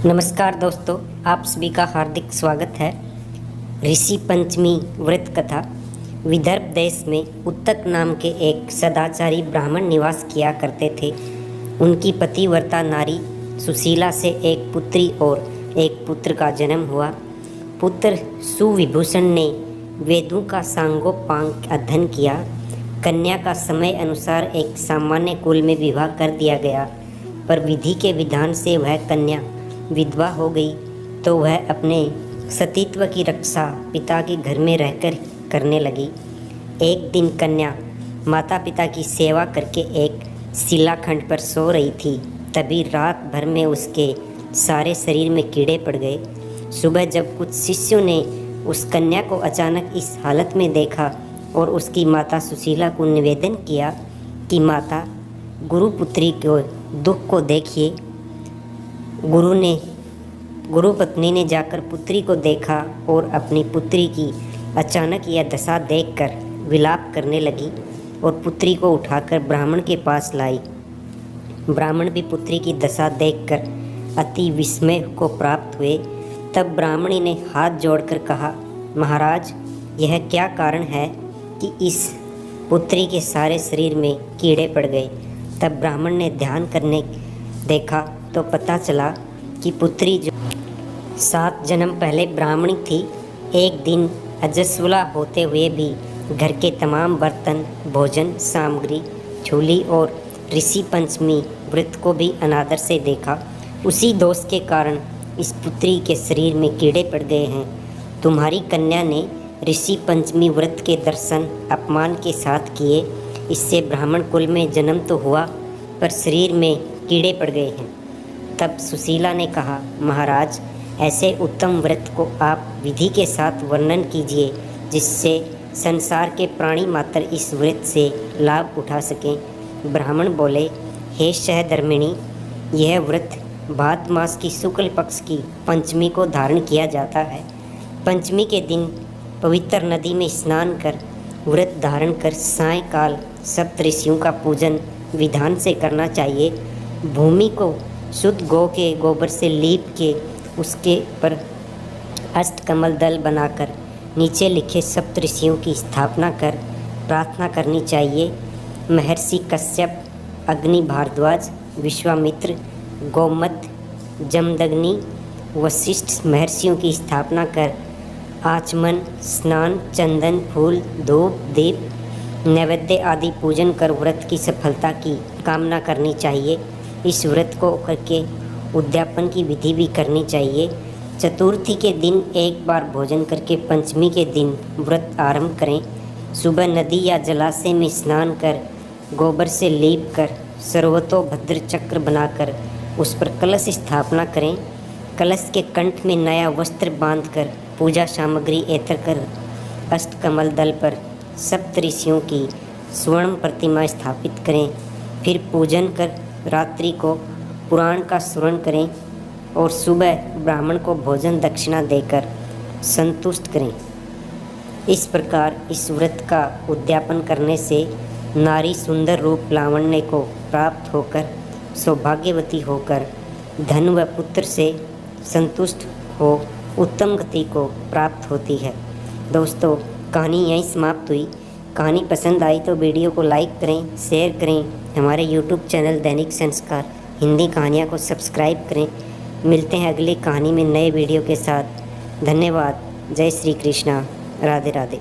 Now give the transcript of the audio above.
नमस्कार दोस्तों, आप सभी का हार्दिक स्वागत है। ऋषि पंचमी व्रत कथा। विदर्भ देश में उत्तक नाम के एक सदाचारी ब्राह्मण निवास किया करते थे। उनकी पतिव्रता नारी सुशीला से एक पुत्री और एक पुत्र का जन्म हुआ। पुत्र सुविभूषण ने वेदों का सांगोपांग अध्ययन किया। कन्या का समय अनुसार एक सामान्य कुल में विवाह कर दिया गया, पर विधि के विधान से वह कन्या विधवा हो गई तो वह अपने सतीत्व की रक्षा पिता के घर में रहकर करने लगी। एक दिन कन्या माता पिता की सेवा करके एक शिलाखंड पर सो रही थी। तभी रात भर में उसके सारे शरीर में कीड़े पड़ गए। सुबह जब कुछ शिष्यों ने उस कन्या को अचानक इस हालत में देखा और उसकी माता सुशीला को निवेदन किया कि माता, गुरु पुत्री के दुख को देखिए। गुरु पत्नी ने जाकर पुत्री को देखा और अपनी पुत्री की अचानक यह दशा देखकर विलाप करने लगी और पुत्री को उठाकर ब्राह्मण के पास लाई। ब्राह्मण भी पुत्री की दशा देखकर अति विस्मय को प्राप्त हुए। तब ब्राह्मणी ने हाथ जोड़कर कहा, महाराज, यह क्या कारण है कि इस पुत्री के सारे शरीर में कीड़े पड़ गए। तब ब्राह्मण ने ध्यान करने देखा तो पता चला कि पुत्री जो 7 जन्म पहले ब्राह्मणी थी, एक दिन अजस्वला होते हुए भी घर के तमाम बर्तन, भोजन सामग्री छूली और ऋषि पंचमी व्रत को भी अनादर से देखा। उसी दोष के कारण इस पुत्री के शरीर में कीड़े पड़ गए हैं। तुम्हारी कन्या ने ऋषि पंचमी व्रत के दर्शन अपमान के साथ किए। इससे ब्राह्मण कुल में जन्म तो हुआ, पर शरीर में कीड़े पड़ गए हैं। तब सुशीला ने कहा, महाराज, ऐसे उत्तम व्रत को आप विधि के साथ वर्णन कीजिए, जिससे संसार के प्राणी मात्र इस व्रत से लाभ उठा सकें। ब्राह्मण बोले, हे सहधर्मिणी, यह व्रत भाद मास की शुक्ल पक्ष की पंचमी को धारण किया जाता है। पंचमी के दिन पवित्र नदी में स्नान कर व्रत धारण कर सायंकाल सप्तऋषियों का पूजन विधान से करना चाहिए। भूमि को शुद्ध गौ के गोबर से लीप के उसके पर अष्टकमल दल बनाकर नीचे लिखे सप्तऋषियों की स्थापना कर प्रार्थना करनी चाहिए। महर्षि कश्यप, अग्नि भारद्वाज, विश्वामित्र, गौमद, जमदग्नि, वशिष्ठ महर्षियों की स्थापना कर आचमन, स्नान, चंदन, फूल, धूप, दीप, नैवेद्य आदि पूजन कर व्रत की सफलता की कामना करनी चाहिए। इस व्रत को करके उद्यापन की विधि भी करनी चाहिए। चतुर्थी के दिन एक बार भोजन करके पंचमी के दिन व्रत आरंभ करें। सुबह नदी या जलाशय में स्नान कर गोबर से लीप कर सर्वतोभद्र चक्र बनाकर उस पर कलश स्थापना करें। कलश के कंठ में नया वस्त्र बांधकर पूजा सामग्री एकत्र कर अष्टकमल दल पर सप्तऋषियों की स्वर्ण प्रतिमा स्थापित करें। फिर पूजन कर रात्रि को पुराण का स्मरण करें और सुबह ब्राह्मण को भोजन दक्षिणा देकर संतुष्ट करें। इस प्रकार इस व्रत का उद्यापन करने से नारी सुंदर रूप लावण्य को प्राप्त होकर सौभाग्यवती होकर धन व पुत्र से संतुष्ट हो उत्तम गति को प्राप्त होती है। दोस्तों, कहानी यहीं समाप्त हुई। कहानी पसंद आई तो वीडियो को लाइक करें, शेयर करें। हमारे YouTube चैनल दैनिक संस्कार हिंदी कहानियाँ को सब्सक्राइब करें। मिलते हैं अगली कहानी में नए वीडियो के साथ। धन्यवाद। जय श्री कृष्णा। राधे राधे।